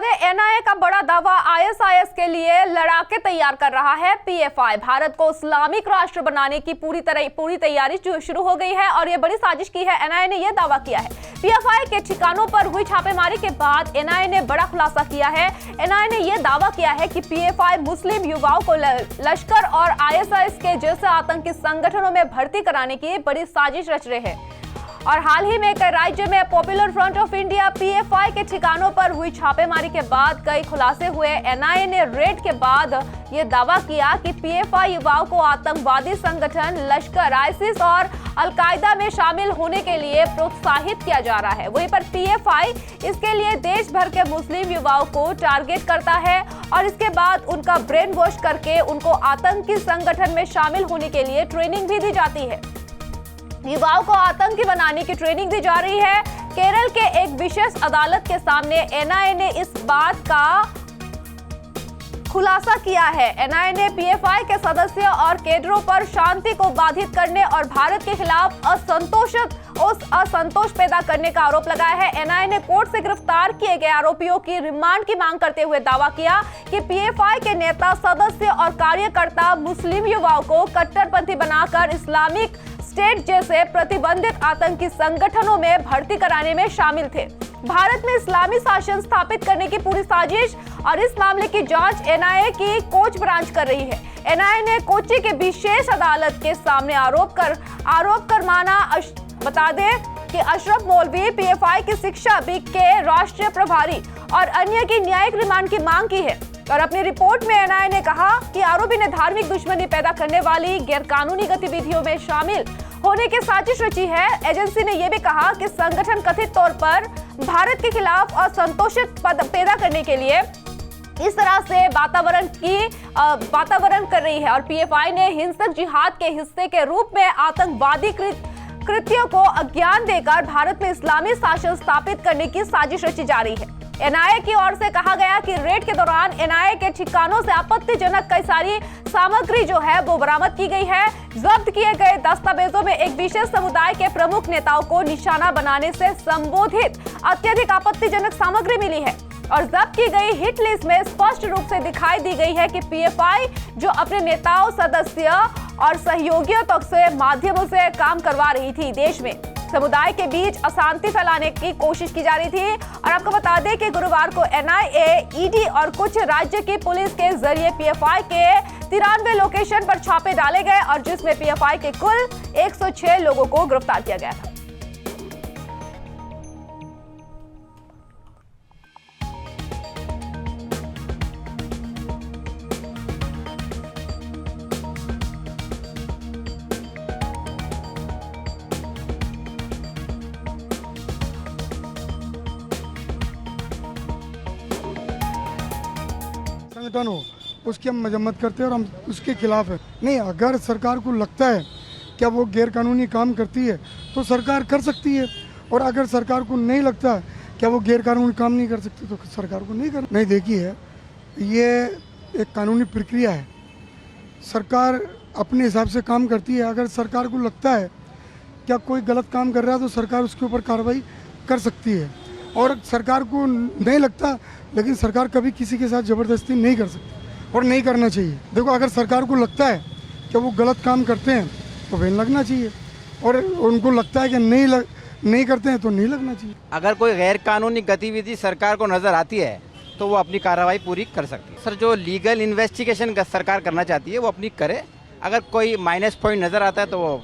दें, एनआईए का बड़ा दावा आईएसआईएस के लिए लड़ाके तैयार कर रहा है पीएफआई। भारत को इस्लामिक राष्ट्र बनाने की पूरी तैयारी शुरू हो गई है और ये बड़ी साजिश की है। एनआईए ने यह दावा किया है। पीएफआई के ठिकानों पर हुई छापेमारी के बाद एनआईए ने बड़ा खुलासा किया है। एनआईए ने यह दावा किया है कि पीएफआई मुस्लिम युवाओं को लश्कर और आईएसआईएस के जैसे आतंकी संगठनों में भर्ती कराने की बड़ी साजिश रच रहे हैं। और हाल ही में कई राज्यों में popular front of India PFI के ठिकानों पर हुई छापेमारी के बाद कई खुलासे हुए। एनआईए ने रेड के बाद ये दावा किया कि पीएफआई युवाओं को आतंकवादी संगठन लश्कर, आईसिस और अलकायदा में शामिल होने के लिए प्रोत्साहित किया जा रहा है। वहीं पर पीएफआई इसके लिए देश भर के मुस्लिम युवाओं को टारगेट करता है और इसके बाद उनका ब्रेन वॉश करके उनको आतंकी संगठन में शामिल होने के लिए ट्रेनिंग भी दी जाती है। युवाओं को आतंकी बनाने की ट्रेनिंग दी जा रही है। केरल के एक विशेष अदालत के सामने एनआईए ने इस बात का खुलासा किया है। एनआईए ने पीएफआई के सदस्यों और कैडरों पर शांति को बाधित करने और भारत के खिलाफ असंतोष पैदा करने का आरोप लगाया है। एनआईए ने कोर्ट से गिरफ्तार किए गए आरोपियों की रिमांड की मांग करते हुए दावा किया कि पीएफआई के नेता, सदस्य और कार्यकर्ता मुस्लिम युवाओं को कट्टरपंथी बनाकर इस्लामिक स्टेट जैसे प्रतिबंधित आतंकी संगठनों में भर्ती कराने में शामिल थे। भारत में इस्लामी शासन स्थापित करने की पूरी साजिश और इस मामले की जांच एनआईए की कोच ब्रांच कर रही है। एनआईए ने कोच्चि के विशेष अदालत के सामने आरोप कर माना। बता दें कि अशरफ मौलवी पीएफआई की शिक्षा विंग के राष्ट्रीय प्रभारी और अन्य की न्यायिक रिमांड की मांग की है। और अपनी रिपोर्ट में एनआईए ने कहा कि आरोपी ने धार्मिक दुश्मनी पैदा करने वाली गैरकानूनी गतिविधियों में शामिल होने की साजिश रची है। एजेंसी ने यह भी कहा कि संगठन कथित तौर पर भारत के खिलाफ असंतोषित पैदा करने के लिए इस तरह से वातावरण कर रही है और पीएफआई ने हिंसक जिहाद के हिस्से के रूप में आतंकवादी कृत्यों को अज्ञान देकर भारत में इस्लामी शासन स्थापित करने की साजिश रची जा रही है। एनआईए की ओर से कहा गया कि रेड के दौरान एनआईए के ठिकानों से आपत्तिजनक कई सारी सामग्री जो है वो बरामद की गई है। जब्त किए गए दस्तावेजों में एक विशेष समुदाय के प्रमुख नेताओं को निशाना बनाने से संबोधित अत्यधिक आपत्तिजनक सामग्री मिली है और जब्त की गई हिट लिस्ट में स्पष्ट रूप से दिखाई दी गई है कि पीएफआई जो अपने नेताओं, सदस्य और सहयोगियों तक से माध्यमों से काम करवा रही थी, देश में समुदाय के बीच अशांति फैलाने की कोशिश की जा रही थी। और आपको बता दें कि गुरुवार को एनआईए, ईडी और कुछ राज्य की पुलिस के जरिए पीएफआई के 93 लोकेशन पर छापे डाले गए और जिसमें पीएफआई के कुल 106 लोगों को गिरफ्तार किया गया था। संगठन हो उसकी हम मजम्मत करते हैं और हम उसके खिलाफ है। नहीं, अगर सरकार को लगता है क्या वो गैर कानूनी काम करती है तो सरकार कर सकती है, और अगर सरकार को नहीं लगता क्या वो गैर कानूनी काम नहीं कर सकती तो सरकार को नहीं कर। नहीं, देखिए ये एक कानूनी प्रक्रिया है, सरकार अपने हिसाब से काम करती है। अगर सरकार को लगता है क्या कोई गलत काम कर रहा है तो सरकार उसके ऊपर कार्रवाई कर सकती है, और सरकार को नहीं लगता लेकिन सरकार कभी किसी के साथ ज़बरदस्ती नहीं कर सकती और नहीं करना चाहिए। देखो, अगर सरकार को लगता है कि वो गलत काम करते हैं तो बैन लगना चाहिए, और उनको लगता है कि नहीं करते हैं तो नहीं लगना चाहिए। अगर कोई गैर कानूनी गतिविधि सरकार को नज़र आती है तो वो अपनी कार्रवाई पूरी कर सकती है। सर, जो लीगल इन्वेस्टिगेशन सरकार करना चाहती है वो अपनी करे। अगर कोई माइनस पॉइंट नज़र आता है तो वो